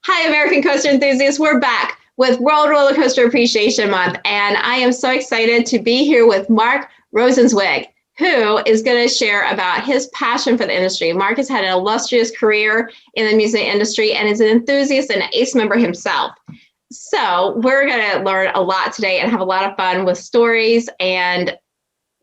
Hi, American Coaster enthusiasts. We're back with World Roller Coaster Appreciation Month, and I am so excited to be here with Mark Rosenzweig, who is going to share about his passion for the industry. Mark has had an illustrious career in the music industry and is an enthusiast and an ACE member himself. So we're going to learn a lot today and have a lot of fun with stories and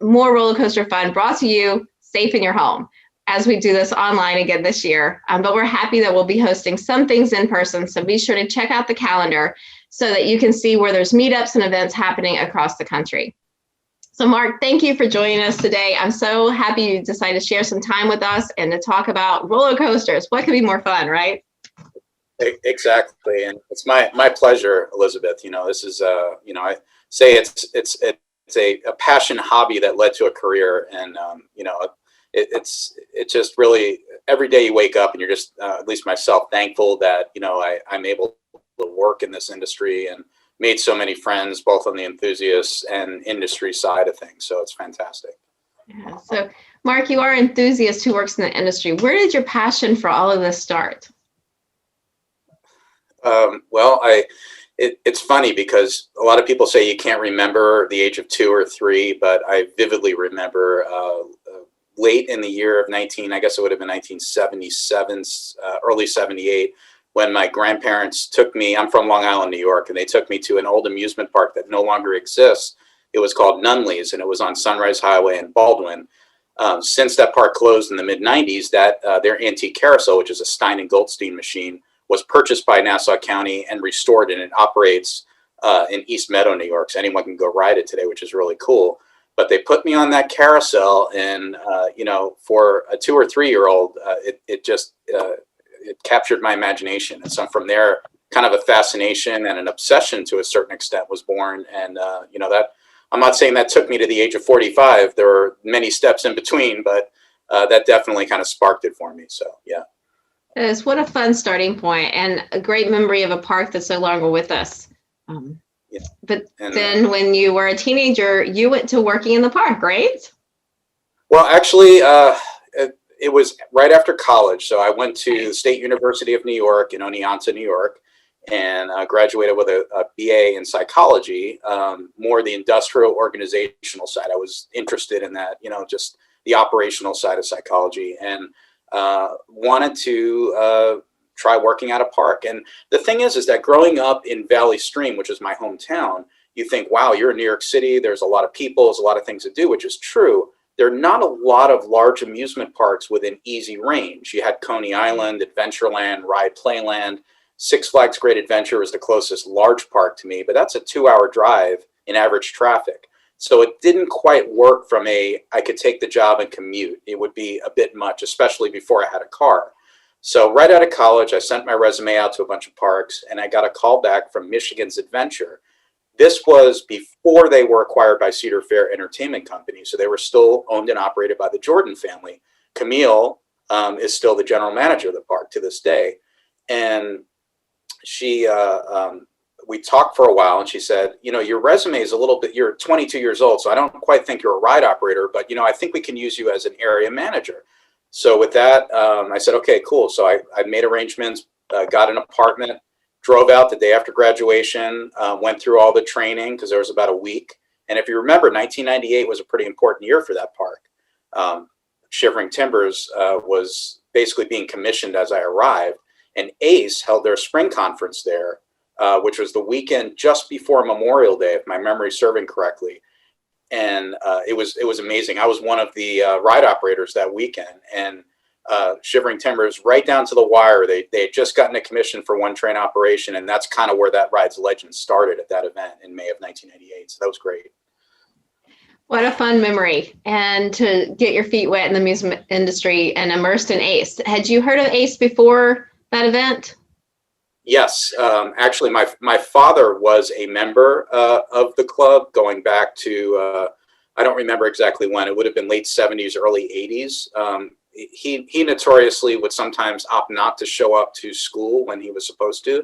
more roller coaster fun brought to you safe in your home as we do this online again this year. But we're happy that we'll be hosting some things in person. So be sure to check out the calendar so that you can see where there's meetups and events happening across the country. So Mark, thank you for joining us today. I'm so happy you decided to share some time with us and to talk about roller coasters. What could be more fun, right? Exactly, and it's my pleasure, Elizabeth. This is I say it's a passion hobby that led to a career, and it's just really every day you wake up and you're just at least myself thankful that I'm able to work in this industry and made so many friends both on the enthusiasts and industry side of things. So it's fantastic. Yeah. So Mark, you are an enthusiast who works in the industry. Where did your passion for all of this start? Well, it's funny because a lot of people say you can't remember the age of 2 or 3, but I vividly remember late in the year of I guess it would have been 1977, early 78, when my grandparents took me. I'm from Long Island, New York, and they took me to an old amusement park that no longer exists. It was called Nunley's, and it was on Sunrise Highway in Baldwin. Since that park closed in the mid-90s, their antique carousel, which is a Stein and Goldstein machine, was purchased by Nassau County and restored, and it operates in East Meadow, New York. So anyone can go ride it today, which is really cool. But they put me on that carousel, and for a 2 or 3-year-old, it captured my imagination. And so from there, kind of a fascination and an obsession to a certain extent was born. And that I'm not saying that took me to the age of 45. There were many steps in between, but that definitely kind of sparked it for me. So yeah. It is. What a fun starting point and a great memory of a park that's no longer with us. Yeah. But then when you were a teenager, you went to working in the park, right? Well, actually, it was right after college. So I went to the State University of New York in Oneonta, New York, and graduated with a BA in psychology, more the industrial organizational side. I was interested in that, just the operational side of psychology, and wanted to try working at a park. And the thing is that growing up in Valley Stream, which is my hometown, you think, wow, you're in New York City. There's a lot of people, there's a lot of things to do, which is true. There are not a lot of large amusement parks within easy range. You had Coney Island, Adventureland, Ride Playland. Six Flags Great Adventure is the closest large park to me, but that's a 2-hour drive in average traffic. So it didn't quite work from I could take the job and commute. It would be a bit much, especially before I had a car. So right out of college, I sent my resume out to a bunch of parks, and I got a call back from Michigan's Adventure. This was before they were acquired by Cedar Fair Entertainment Company. So they were still owned and operated by the Jordan family. Camille is still the general manager of the park to this day. And we talked for a while, and she said, your resume is a little bit, you're 22 years old, so I don't quite think you're a ride operator, but, I think we can use you as an area manager. So with that, I said, okay, cool. So I made arrangements, got an apartment, drove out the day after graduation, went through all the training because there was about a week. And if you remember, 1998 was a pretty important year for that park. Shivering Timbers was basically being commissioned as I arrived, and ACE held their spring conference there, which was the weekend just before Memorial Day, if my memory is serving correctly. And it was amazing. I was one of the ride operators that weekend, and Shivering Timbers, right down to the wire, they had just gotten a commission for one train operation, and that's kind of where that ride's legend started at that event in May of 1998. So that was great. What a fun memory, and to get your feet wet in the music industry and immersed in ACE. Had you heard of ACE before that event? Yes, actually, my father was a member of the club going back to, I don't remember exactly when. It would have been late 70s, early 80s. He notoriously would sometimes opt not to show up to school when he was supposed to,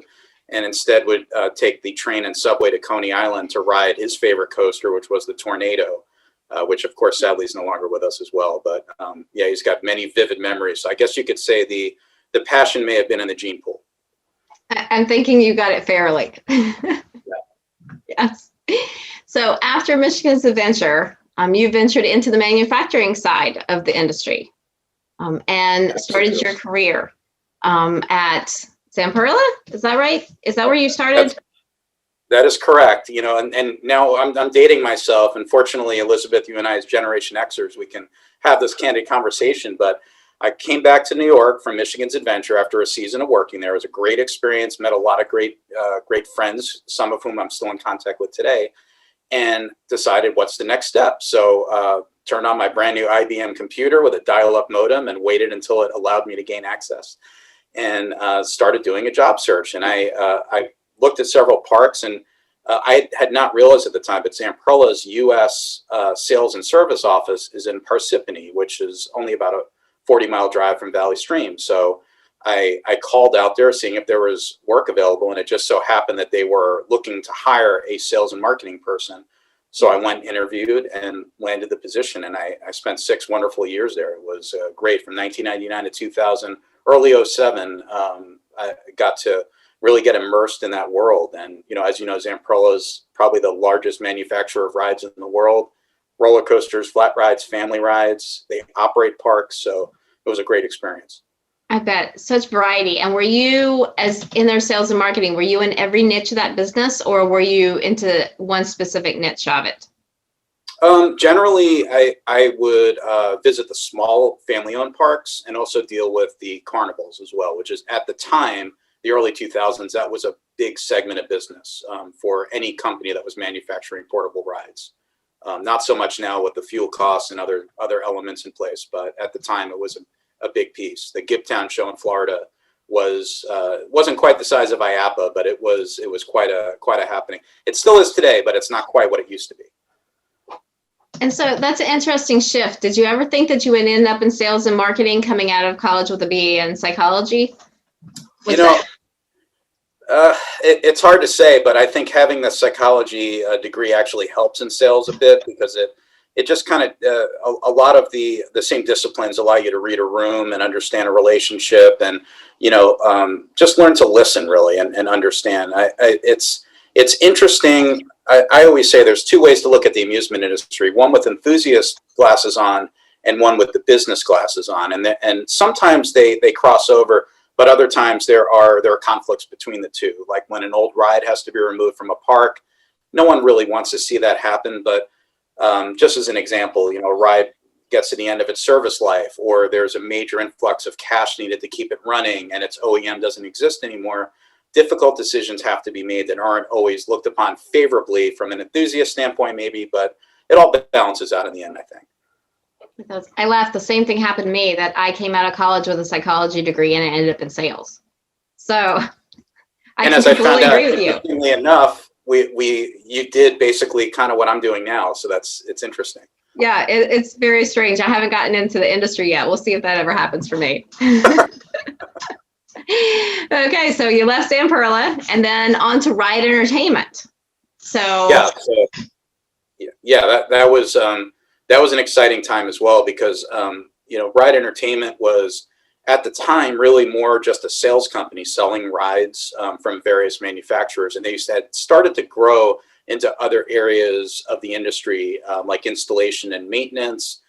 and instead would take the train and subway to Coney Island to ride his favorite coaster, which was the Tornado, which of course sadly is no longer with us as well. But yeah, he's got many vivid memories. So I guess you could say the passion may have been in the gene pool. I'm thinking you got it fairly. Yes. So after Michigan's adventure, you ventured into the manufacturing side of the industry, and started your career at Zamperla. Is that right? Is that where you started? That is correct. You know, and now I'm dating myself. Unfortunately, Elizabeth, you and I as Generation Xers, we can have this candid conversation. But I came back to New York from Michigan's adventure after a season of working there. It was a great experience. Met a lot of great friends, some of whom I'm still in contact with today, and decided what's the next step. So turned on my brand new IBM computer with a dial-up modem and waited until it allowed me to gain access, and started doing a job search. And I looked at several parks, and I had not realized at the time, but Zamperla's U.S. sales and service office is in Parsippany, which is only about a 40-mile drive from Valley Stream. So I called out there seeing if there was work available, and it just so happened that they were looking to hire a sales and marketing person. So I went, interviewed, and landed the position, and I spent 6 wonderful years there. It was great. From 1999 to 2000, early 07, I got to really get immersed in that world. And, you know, as you know, Zamperla is probably the largest manufacturer of rides in the world. Roller coasters, flat rides, family rides. They operate parks. So it was a great experience. I bet. Such variety. And were you, as in their sales and marketing, were you in every niche of that business, or were you into one specific niche of it? Generally, I would visit the small family-owned parks and also deal with the carnivals as well, which is at the time, the early 2000s, that was a big segment of business for any company that was manufacturing portable rides. Not so much now with the fuel costs and other elements in place, but at the time it was a big piece. The Giptown show in Florida wasn't quite the size of IAPA, but it was quite a happening. It still is today, but it's not quite what it used to be. And so that's an interesting shift. Did you ever think that you would end up in sales and marketing coming out of college with a BA in psychology? It's hard to say, but I think having the psychology degree actually helps in sales a bit, because it just kind of a lot of the same disciplines allow you to read a room and understand a relationship, and just learn to listen really and understand. It's interesting. I always say there's 2 ways to look at the amusement industry: one with enthusiast glasses on, and one with the business glasses on. And sometimes they cross over, but other times there are conflicts between the two. Like when an old ride has to be removed from a park, no one really wants to see that happen. But just as an example, a ride gets to the end of its service life, or there's a major influx of cash needed to keep it running, and its OEM doesn't exist anymore. Difficult decisions have to be made that aren't always looked upon favorably from an enthusiast standpoint, maybe, but it all balances out in the end, I think. Because I laughed, the same thing happened to me, that I came out of college with a psychology degree and I ended up in sales. So I completely agree with you. Interestingly enough, you did basically kind of what I'm doing now. So it's interesting. Yeah, it's very strange. I haven't gotten into the industry yet. We'll see if that ever happens for me. Okay, so you left Zamperla and then on to Ride Entertainment. So that was an exciting time as well, because Ride Entertainment was at the time really more just a sales company selling rides from various manufacturers, and they had started to grow into other areas of the industry, like installation and maintenance,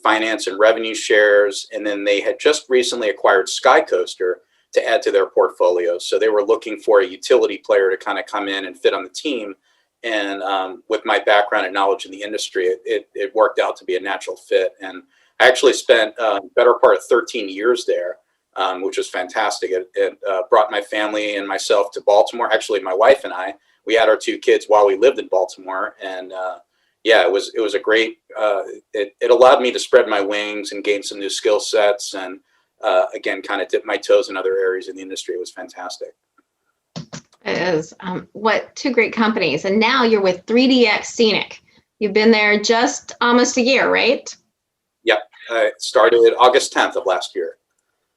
finance and revenue shares, and then they had just recently acquired Sky Coaster to add to their portfolio. So they were looking for a utility player to kind of come in and fit on the team. And with my background and knowledge in the industry, it worked out to be a natural fit. And I actually spent better part of 13 years there, which was fantastic. It brought my family and myself to Baltimore. Actually, my wife and I, we had our 2 kids while we lived in Baltimore. And it was a great, it allowed me to spread my wings and gain some new skill sets, and again, kind of dip my toes in other areas in the industry. It was fantastic. It is. 2 great companies. And now you're with 3dx Scenic. You've been there just almost a year, right? Yep. I started August 10th of last year.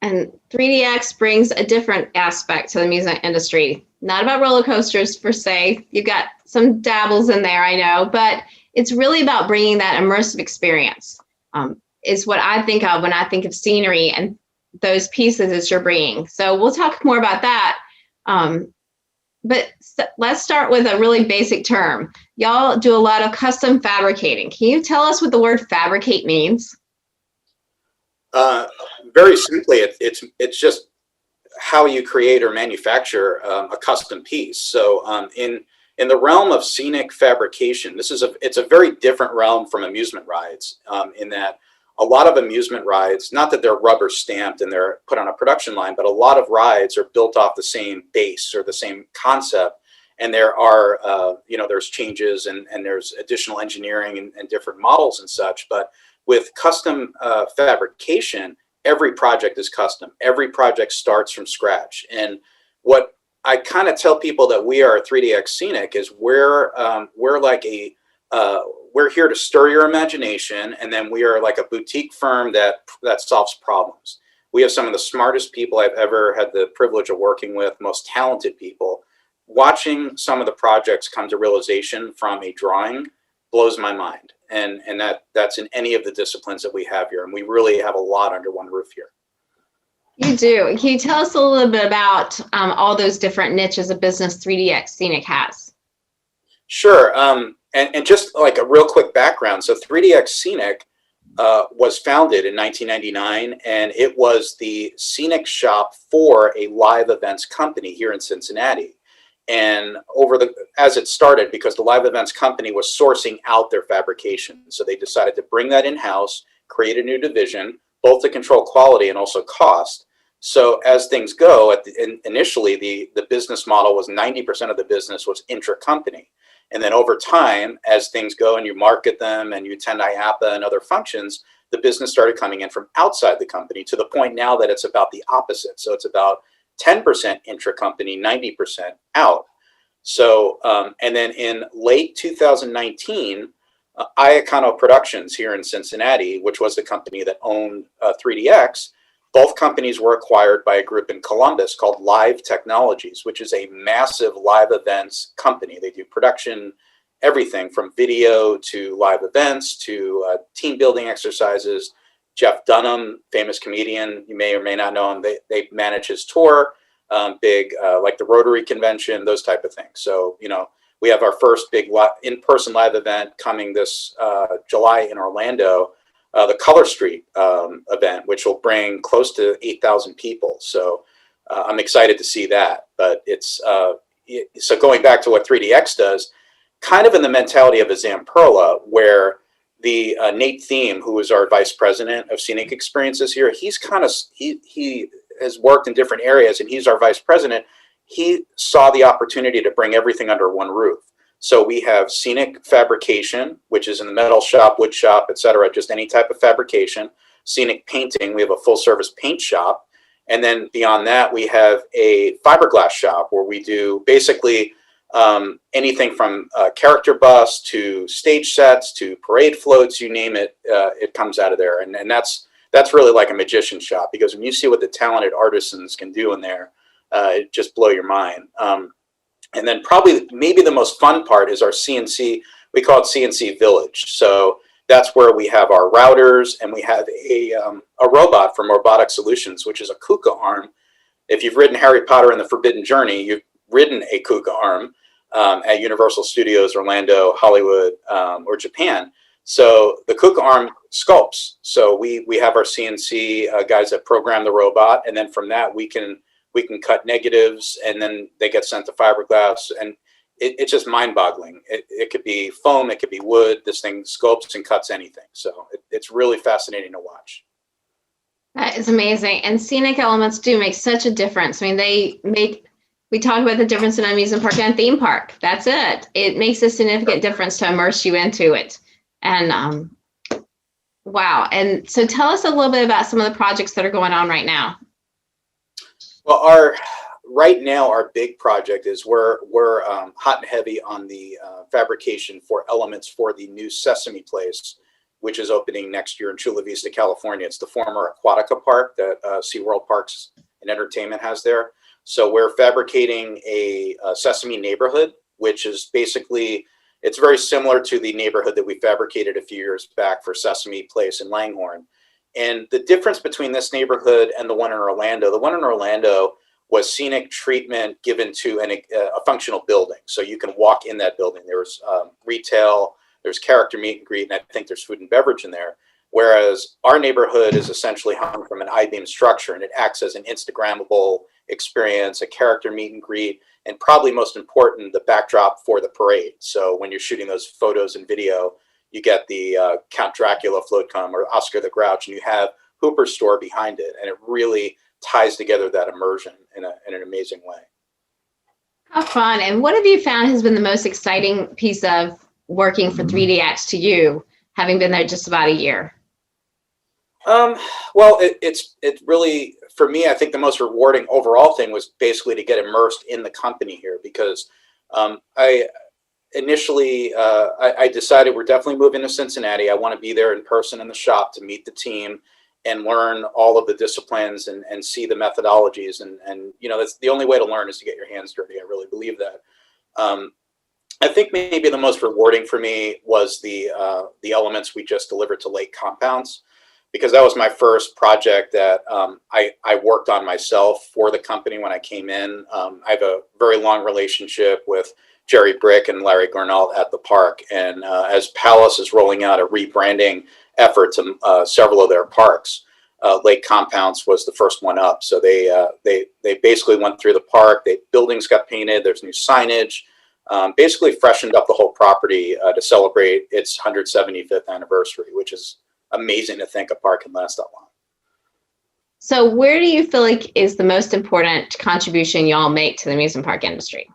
And 3dx brings a different aspect to the music industry. Not about roller coasters per se. You've got some dabbles in there, I know, but it's really about bringing that immersive experience. Is what I think of when I think of scenery and those pieces that you're bringing. So we'll talk more about that. But let's start with a really basic term. Y'all do a lot of custom fabricating. Can you tell us what the word fabricate means? Very simply, it's just how you create or manufacture a custom piece. So in the realm of scenic fabrication, it's a very different realm from amusement rides, in that a lot of amusement rides, not that they're rubber stamped and they're put on a production line, but a lot of rides are built off the same base or the same concept. And there are, there's changes and there's additional engineering and different models and such. But with custom fabrication, every project is custom. Every project starts from scratch. And what I kind of tell people that we are 3dx Scenic is we're like we're here to stir your imagination, and then we are like a boutique firm that solves problems. We have some of the smartest people I've ever had the privilege of working with, most talented people. Watching some of the projects come to realization from a drawing blows my mind. And that's in any of the disciplines that we have here. And we really have a lot under one roof here. You do. Can you tell us a little bit about all those different niches of business 3dx Scenic has? Sure. And just like a real quick background. So 3dx Scenic was founded in 1999, and it was the scenic shop for a live events company here in Cincinnati. And as it started, because the live events company was sourcing out their fabrication, so they decided to bring that in-house, create a new division, both to control quality and also cost. So as things go, initially the business model was 90% of the business was intra-company. And then over time, as things go and you market them and you attend IAPA and other functions, the business started coming in from outside the company, to the point now that it's about the opposite. So it's about 10% intra-company, 90% out. So, and then in late 2019, Iacano Productions here in Cincinnati, which was the company that owned 3dx, both companies were acquired by a group in Columbus called Live Technologies, which is a massive live events company. They do production, everything from video to live events to team building exercises. Jeff Dunham, famous comedian, you may or may not know him, they manage his tour, big like the Rotary Convention, those type of things. So, we have our first big in-person live event coming this July in Orlando, the Color Street event, which will bring close to 8,000 people. So I'm excited to see that. But so going back to what 3dx does, kind of in the mentality of a Zamperla, where the Nate Thiem, who is our vice president of scenic experiences here, he has worked in different areas, and he's our vice president. He saw the opportunity to bring everything under one roof. So we have scenic fabrication, which is in the metal shop, wood shop, etc., just any type of fabrication. Scenic painting, we have a full service paint shop. And then beyond that, we have a fiberglass shop where we do basically anything from character busts to stage sets to parade floats, you name it, it comes out of there. And that's really like a magician shop, because when you see what the talented artisans can do in there, it just blow your mind. And then probably maybe the most fun part is our CNC, we call it CNC Village. So that's where we have our routers, and we have a robot from Robotic Solutions, which is a KUKA arm. If you've ridden Harry Potter and the Forbidden Journey, you've ridden a KUKA arm at Universal Studios, Orlando, Hollywood, or Japan. So the KUKA arm sculpts. So we have our CNC guys that program the robot, and then from that we can cut negatives, and then they get sent to fiberglass, and it's just mind-boggling. It could be foam, it could be wood. This thing sculpts and cuts anything. So it's really fascinating to watch. That is amazing. And scenic elements do make such a difference. I mean, we talk about the difference in an amusement park and theme park. That's it. It makes a significant difference to immerse you into it. And wow. And so tell us a little bit about some of the projects that are going on right now. Well, right now our big project is we're hot and heavy on the fabrication for elements for the new Sesame Place, which is opening next year in Chula Vista, California. It's the former Aquatica Park that SeaWorld Parks and Entertainment has there. So we're fabricating a Sesame neighborhood, which is basically, it's very similar to the neighborhood that we fabricated a few years back for Sesame Place in Langhorne. And the difference between this neighborhood and the one in Orlando was scenic treatment given to a functional building. So you can walk in that building. There's retail, there's character meet and greet, and I think there's food and beverage in there. Whereas our neighborhood is essentially hung from an I-beam structure, and it acts as an Instagrammable experience, a character meet and greet, and probably most important, the backdrop for the parade. So when you're shooting those photos and video, you get the Count Dracula float come or Oscar the Grouch, and you have Hooper's store behind it, and it really ties together that immersion in an amazing way. How fun. And what have you found has been the most exciting piece of working for 3dx to you, having been there just about a year? Well, it's really, for me, I think the most rewarding overall thing was basically to get immersed in the company here, because I decided we're definitely moving to Cincinnati. I want to be there in person in the shop to meet the team and learn all of the disciplines and see the methodologies. And you know, that's the only way to learn, is to get your hands dirty. I really believe that. I think maybe the most rewarding for me was the elements we just delivered to Lake Compounce, because that was my first project that I worked on myself for the company when I came in. I have a very long relationship with Jerry Brick and Larry Garnall at the park. And as Palace is rolling out a rebranding effort to several of their parks, Lake Compounce was the first one up. So they basically went through the park. Buildings got painted. There's new signage. Basically freshened up the whole property to celebrate its 175th anniversary, which is amazing to think a park can last that long. So where do you feel like is the most important contribution y'all make to the amusement park industry?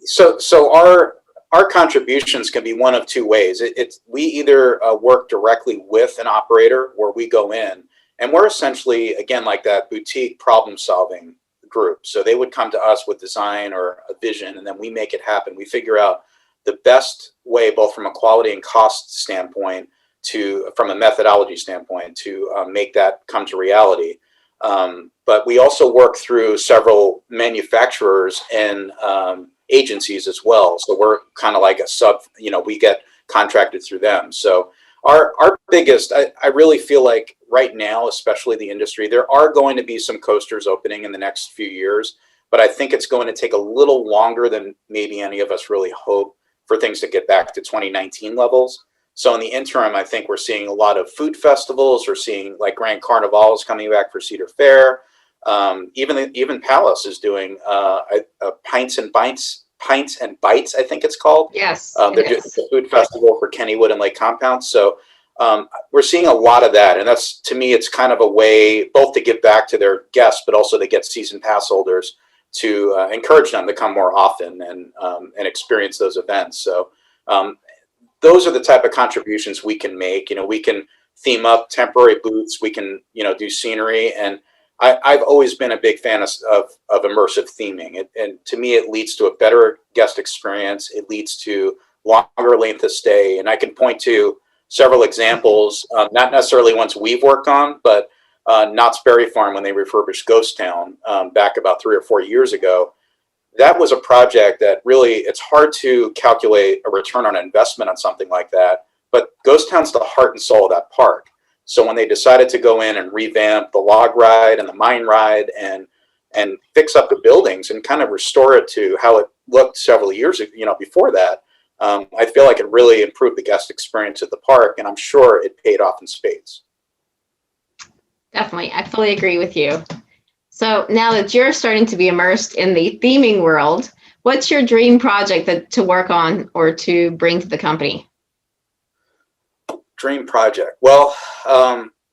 So our contributions can be one of two ways. We either work directly with an operator, where we go in, and we're essentially, again, like that boutique problem solving group. So they would come to us with design or a vision, and then we make it happen. We figure out the best way, both from a quality and cost standpoint, from a methodology standpoint, to make that come to reality. But we also work through several manufacturers and agencies as well. So we're kind of like a sub, we get contracted through them. So our biggest, I really feel like right now, especially the industry, there are going to be some coasters opening in the next few years, but I think it's going to take a little longer than maybe any of us really hope for things to get back to 2019 levels. So in the interim, I think we're seeing a lot of food festivals. We're seeing like Grand Carnival is coming back for Cedar Fair. Even Palace is doing Pints and Bites, I think it's called. Yes. They're doing the food festival for Kennywood and Lake Compounce. So we're seeing a lot of that. And that's, to me, it's kind of a way both to give back to their guests, but also to get season pass holders to encourage them to come more often and experience those events. So those are the type of contributions we can make. We can theme up temporary booths. We can, do scenery. And I've always been a big fan of immersive theming. And to me, it leads to a better guest experience. It leads to longer length of stay. And I can point to several examples, not necessarily ones we've worked on, but Knott's Berry Farm, when they refurbished Ghost Town back about 3 or 4 years ago. That was a project that really, it's hard to calculate a return on investment on something like that, but Ghost Town's the heart and soul of that park. So when they decided to go in and revamp the log ride and the mine ride and fix up the buildings and kind of restore it to how it looked several years before that, I feel like it really improved the guest experience at the park, and I'm sure it paid off in spades. Definitely. I fully agree with you. So now that you're starting to be immersed in the theming world, what's your dream project to work on or to bring to the company? Dream project. Well,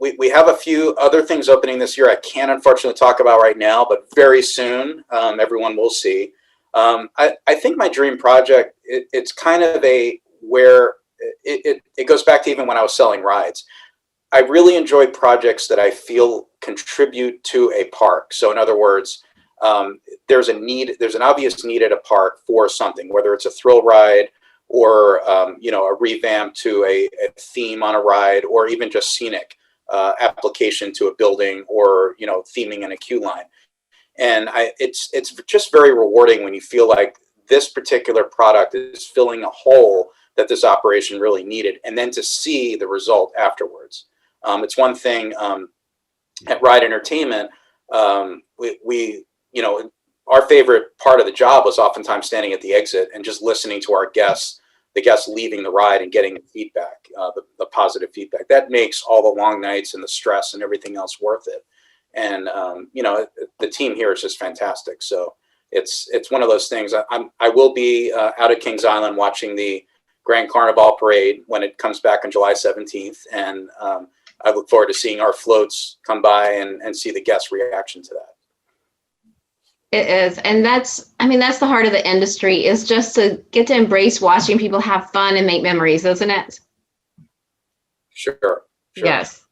we have a few other things opening this year I can't unfortunately talk about right now, but very soon everyone will see. I think my dream project, it's kind of where it goes back to even when I was selling rides. I really enjoy projects that I feel contribute to a park. So in other words, there's an obvious need at a park for something, whether it's a thrill ride or a revamp to a theme on a ride, or even just scenic application to a building, or theming in a queue line. And it's just very rewarding when you feel like this particular product is filling a hole that this operation really needed, and then to see the result afterwards. It's one thing at Ride Entertainment, we our favorite part of the job was oftentimes standing at the exit and just listening to our guests, the guests leaving the ride and getting feedback, the positive feedback. That makes all the long nights and the stress and everything else worth it. And the team here is just fantastic. So it's one of those things. I will be out at Kings Island watching the Grand Carnival Parade when it comes back on July 17th, and I look forward to seeing our floats come by and see the guest reaction to that. It is. And that's the heart of the industry, is just to get to embrace watching people have fun and make memories, isn't it? Sure. Yes.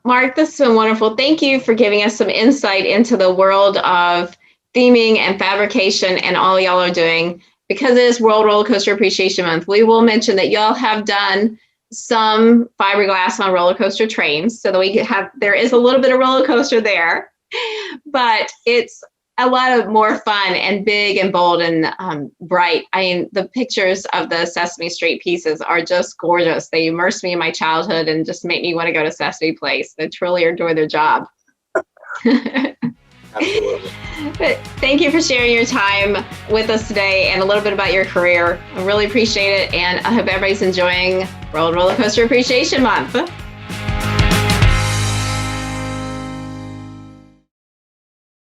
Mark, this has been wonderful. Thank you for giving us some insight into the world of theming and fabrication and all y'all are doing. Because it is World Roller Coaster Appreciation Month, we will mention that y'all have done some fiberglass on roller coaster trains, so that there is a little bit of roller coaster there, but it's a lot of more fun and big and bold and bright. I mean, the pictures of the Sesame Street pieces are just gorgeous. They immerse me in my childhood and just make me want to go to Sesame Place. They truly are doing their job. Absolutely. But thank you for sharing your time with us today and a little bit about your career. I really appreciate it, and I hope everybody's enjoying World Roller Coaster Appreciation Month.